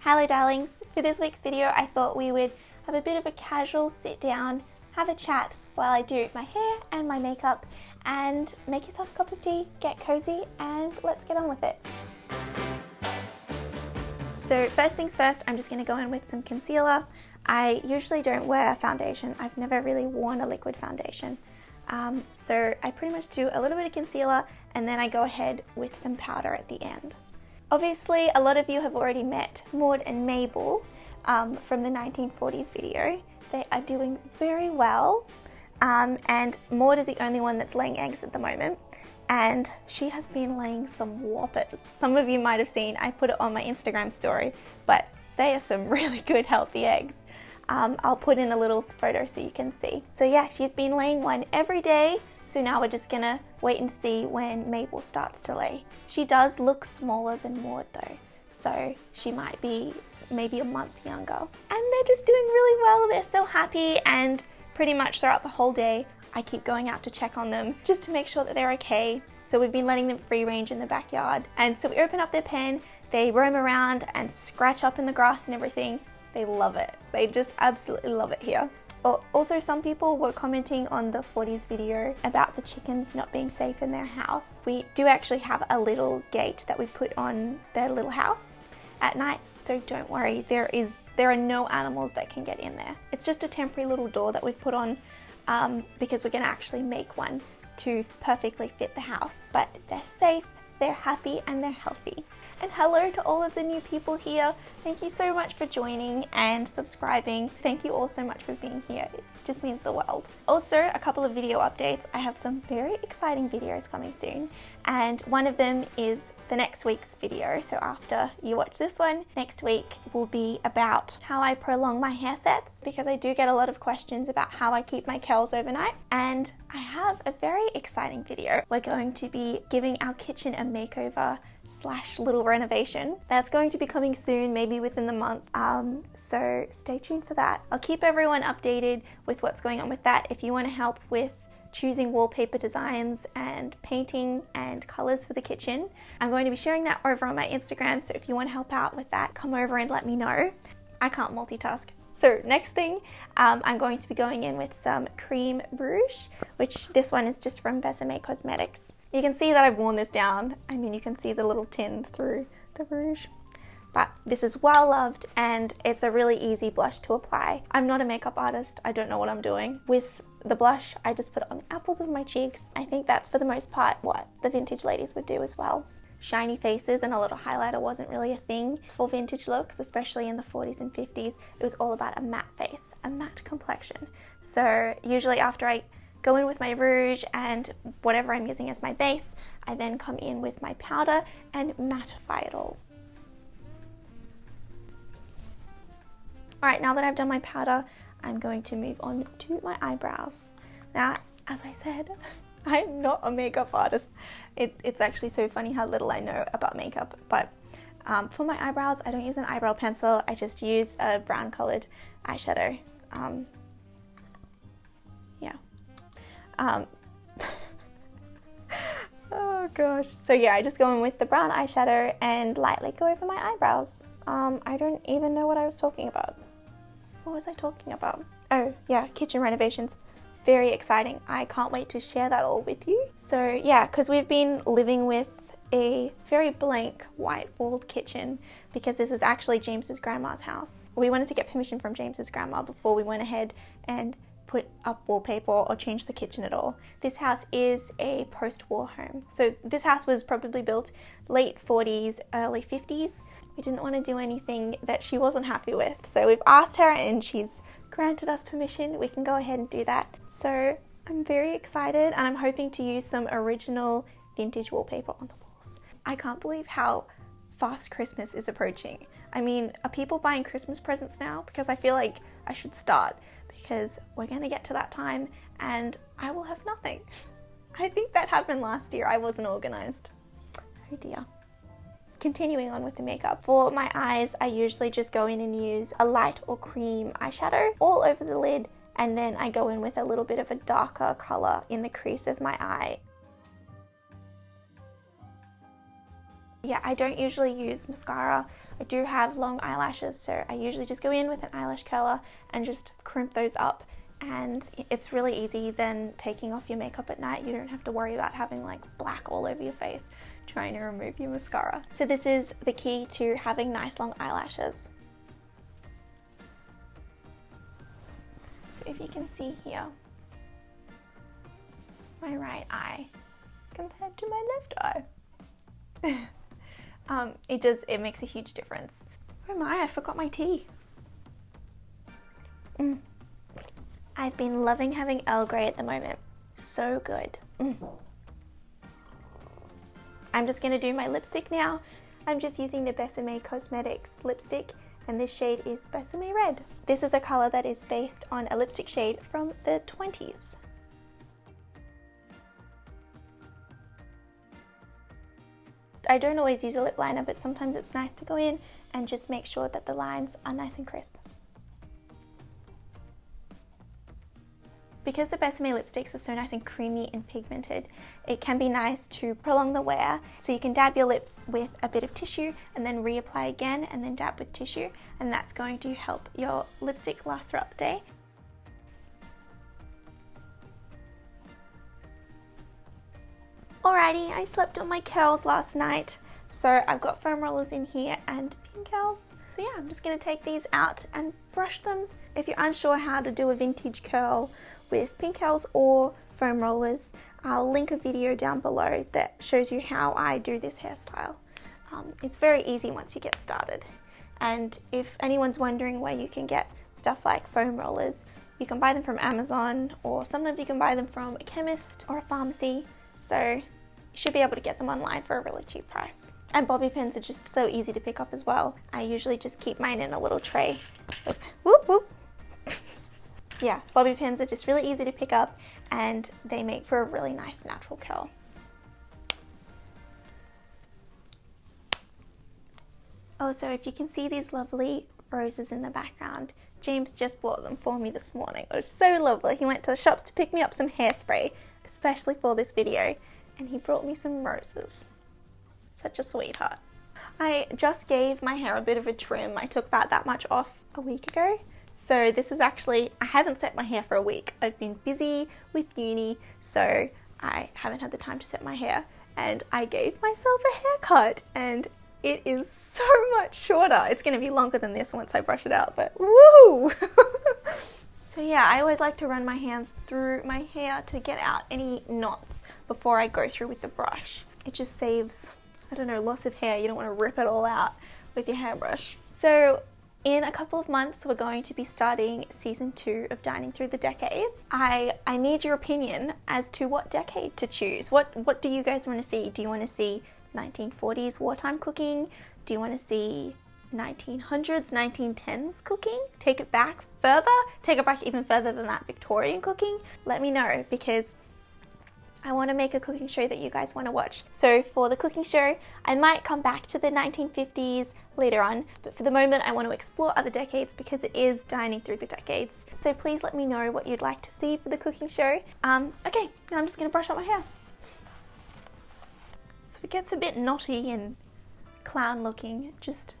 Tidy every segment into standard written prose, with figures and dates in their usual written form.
Hello darlings, for this week's video I thought we would have a bit of a casual sit down, have a chat while I do my hair and my makeup, and make yourself a cup of tea, get cozy, and let's get on with it. So first things first, I'm just going to go in with some concealer. I usually don't wear foundation. I've never really worn a liquid foundation. So I pretty much do a little bit of concealer and then I go ahead with some powder at the end. Obviously, a lot of you have already met Maud and Mabel from the 1940s video. They are doing very well, and Maud is the only one that's laying eggs at the moment, and she has been laying some whoppers. Some of you might have seen, I put it on my Instagram story, but they are some really good healthy eggs. I'll put in a little photo so you can see. So yeah, she's been laying one every day. So now we're just gonna wait and see when Mabel starts to lay. She does look smaller than Maud though, so she might be maybe a month younger. And they're just doing really well. They're so happy, and pretty much throughout the whole day I keep going out to check on them just to make sure that they're okay. So we've been letting them free range in the backyard, and so we open up their pen, they roam around and scratch up in the grass and everything. They love it. They just absolutely love it here. Also, some people were commenting on the 40s video about the chickens not being safe in their house. We do actually have a little gate that we put on their little house at night, so don't worry, there are no animals that can get in there. It's just a temporary little door that we've put on because we're gonna actually make one to perfectly fit the house. But they're safe, they're happy, and they're healthy. And hello to all of the new people here. Thank you so much for joining and subscribing. Thank you all so much for being here. It just means the world. Also, a couple of video updates. I have some very exciting videos coming soon, and one of them is the next week's video. So after you watch this one, next week will be about how I prolong my hair sets, because I do get a lot of questions about how I keep my curls overnight. And I have a very exciting video. We're going to be giving our kitchen a makeover / little renovation. That's going to be coming soon, maybe within the month. So stay tuned for that. I'll keep everyone updated with what's going on with that. If you want to help with choosing wallpaper designs and painting and colors for the kitchen, I'm going to be sharing that over on my Instagram. So if you want to help out with that, come over and let me know. I can't multitask. So next thing, I'm going to be going in with some cream rouge, which this one is just from Besame Cosmetics. You can see that I've worn this down. I mean, you can see the little tin through the rouge. But this is well loved, and it's a really easy blush to apply. I'm not a makeup artist. I don't know what I'm doing. With the blush, I just put it on the apples of my cheeks. I think that's for the most part what the vintage ladies would do as well. Shiny faces and a little highlighter wasn't really a thing for vintage looks, especially in the 40s and 50s. It was all about a matte face, a matte complexion. So usually after I go in with my rouge and whatever I'm using as my base, I then come in with my powder and mattify it all. Alright, now that I've done my powder, I'm going to move on to my eyebrows. Now, as I said, I'm not a makeup artist. It's actually so funny how little I know about makeup, but for my eyebrows, I don't use an eyebrow pencil. I just use a brown colored eyeshadow. Oh gosh. So yeah, I just go in with the brown eyeshadow and lightly go over my eyebrows. I don't even know what I was talking about. What was I talking about? Oh yeah, kitchen renovations. Very exciting. I can't wait to share that all with you. So yeah, because we've been living with a very blank white walled kitchen, because this is actually James's grandma's house. We wanted to get permission from James's grandma before we went ahead and put up wallpaper or change the kitchen at all. This house is a post-war home. So this house was probably built late 40s, early 50s. We didn't want to do anything that she wasn't happy with. So we've asked her and she's granted us permission. We can go ahead and do that. So I'm very excited, and I'm hoping to use some original vintage wallpaper on the walls. I can't believe how fast Christmas is approaching. I mean, are people buying Christmas presents now? Because I feel like I should start, because we're gonna get to that time and I will have nothing. I think that happened last year. I wasn't organized. Oh dear. Continuing on with the makeup. For my eyes, I usually just go in and use a light or cream eyeshadow all over the lid, and then I go in with a little bit of a darker color in the crease of my eye. Yeah, I don't usually use mascara. I do have long eyelashes, so I usually just go in with an eyelash curler and just crimp those up, and it's really easy then taking off your makeup at night. You don't have to worry about having like black all over your face trying to remove your mascara. So this is the key to having nice long eyelashes. So if you can see here, my right eye compared to my left eye. It makes a huge difference. Oh my, I forgot my tea. I've been loving having Earl Grey at the moment. So good. I'm just gonna do my lipstick now. I'm just using the Besame Cosmetics lipstick, and this shade is Besame Red. This is a color that is based on a lipstick shade from the 20s. I don't always use a lip liner, but sometimes it's nice to go in and just make sure that the lines are nice and crisp. Because the Besame lipsticks are so nice and creamy and pigmented, it can be nice to prolong the wear. So you can dab your lips with a bit of tissue and then reapply again and then dab with tissue, and that's going to help your lipstick last throughout the day. Alrighty, I slept on my curls last night, so I've got foam rollers in here and pin curls. So yeah, I'm just going to take these out and brush them. If you're unsure how to do a vintage curl with pin curls or foam rollers, I'll link a video down below that shows you how I do this hairstyle. It's very easy once you get started. And if anyone's wondering where you can get stuff like foam rollers, you can buy them from Amazon, or sometimes you can buy them from a chemist or a pharmacy. So you should be able to get them online for a really cheap price. And bobby pins are just so easy to pick up as well. I usually just keep mine in a little tray. Whoop, whoop. Yeah, bobby pins are just really easy to pick up, and they make for a really nice natural curl. Also, if you can see these lovely roses in the background, James just bought them for me this morning. It was so lovely. He went to the shops to pick me up some hairspray, especially for this video, and he brought me some roses. Such a sweetheart. I just gave my hair a bit of a trim. I took about that much off a week ago. So this is actually, I haven't set my hair for a week. I've been busy with uni, so I haven't had the time to set my hair, and I gave myself a haircut, and it is so much shorter. It's going to be longer than this once I brush it out, but woo! So yeah, I always like to run my hands through my hair to get out any knots before I go through with the brush. It just saves, I don't know, lots of hair. You don't want to rip it all out with your hairbrush. So in a couple of months, we're going to be starting season 2 of Dining Through the Decades. I need your opinion as to what decade to choose. What do you guys want to see? Do you want to see 1940s wartime cooking? Do you want to see 1900s, 1910s cooking? Take it back further? Take it back even further than that, Victorian cooking? Let me know, because I want to make a cooking show that you guys want to watch. So for the cooking show, I might come back to the 1950s later on, but for the moment I want to explore other decades because it is Dining Through the Decades. So please let me know what you'd like to see for the cooking show. Okay, now I'm just going to brush up my hair. So if it gets a bit knotty and clown looking, just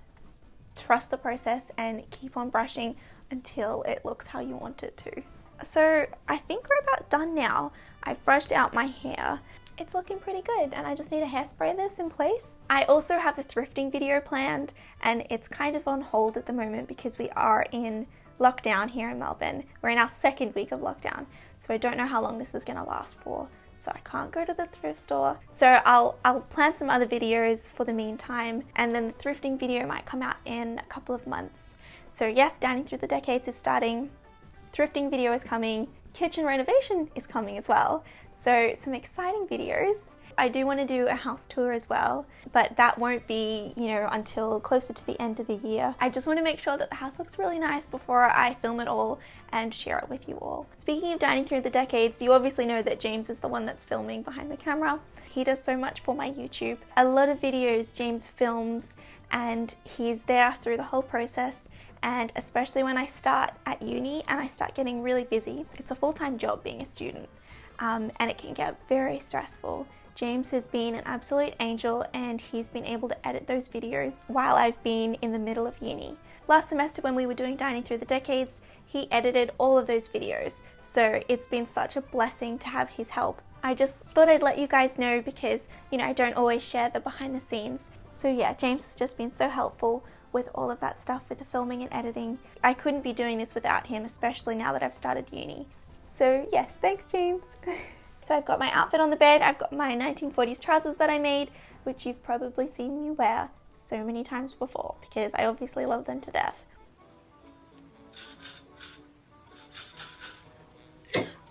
trust the process and keep on brushing until it looks how you want it to. So I think we're about done now. I've brushed out my hair. It's looking pretty good, and I just need to hairspray this in place. I also have a thrifting video planned, and it's kind of on hold at the moment because we are in lockdown here in Melbourne. We're in our 2nd week of lockdown, so I don't know how long this is going to last for. So I can't go to the thrift store. So I'll plan some other videos for the meantime, and then the thrifting video might come out in a couple of months. So yes, Dining Through the Decades is starting. Thrifting video is coming, kitchen renovation is coming as well. So some exciting videos. I do want to do a house tour as well, but that won't be, until closer to the end of the year. I just want to make sure that the house looks really nice before I film it all and share it with you all. Speaking of Dining Through the Decades, you obviously know that James is the one that's filming behind the camera. He does so much for my YouTube. A lot of videos James films, and he's there through the whole process. And especially when I start at uni and I start getting really busy, it's a full-time job being a student, and it can get very stressful. James has been an absolute angel, and he's been able to edit those videos while I've been in the middle of uni. Last semester when we were doing Dining Through the Decades, he edited all of those videos, so it's been such a blessing to have his help. I just thought I'd let you guys know because, you know, I don't always share the behind the scenes. So yeah, James has just been so helpful with all of that stuff, with the filming and editing. I couldn't be doing this without him, especially now that I've started uni. So yes, thanks James. So I've got my outfit on the bed. I've got my 1940s trousers that I made, which you've probably seen me wear so many times before because I obviously love them to death.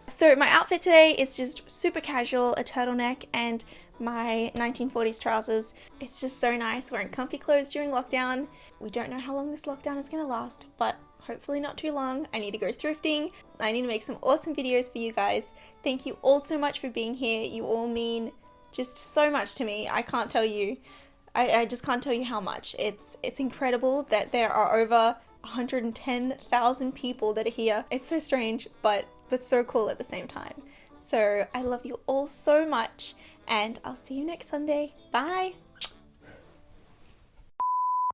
So my outfit today is just super casual, a turtleneck and my 1940s trousers. It's just so nice wearing comfy clothes during lockdown. We don't know how long this lockdown is going to last, but hopefully not too long. I need to go thrifting. I need to make some awesome videos for you guys. Thank you all so much for being here. You all mean just so much to me. I can't tell you. I just can't tell you how much. It's incredible that there are over 110,000 people that are here. It's so strange, but so cool at the same time. So I love you all so much, and I'll see you next Sunday. Bye!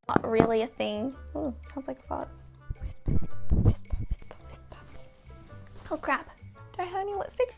Not really a thing. Oh, sounds like a fart. Whisper, whisper, whisper, whisper. Oh crap. Do I have any lipstick?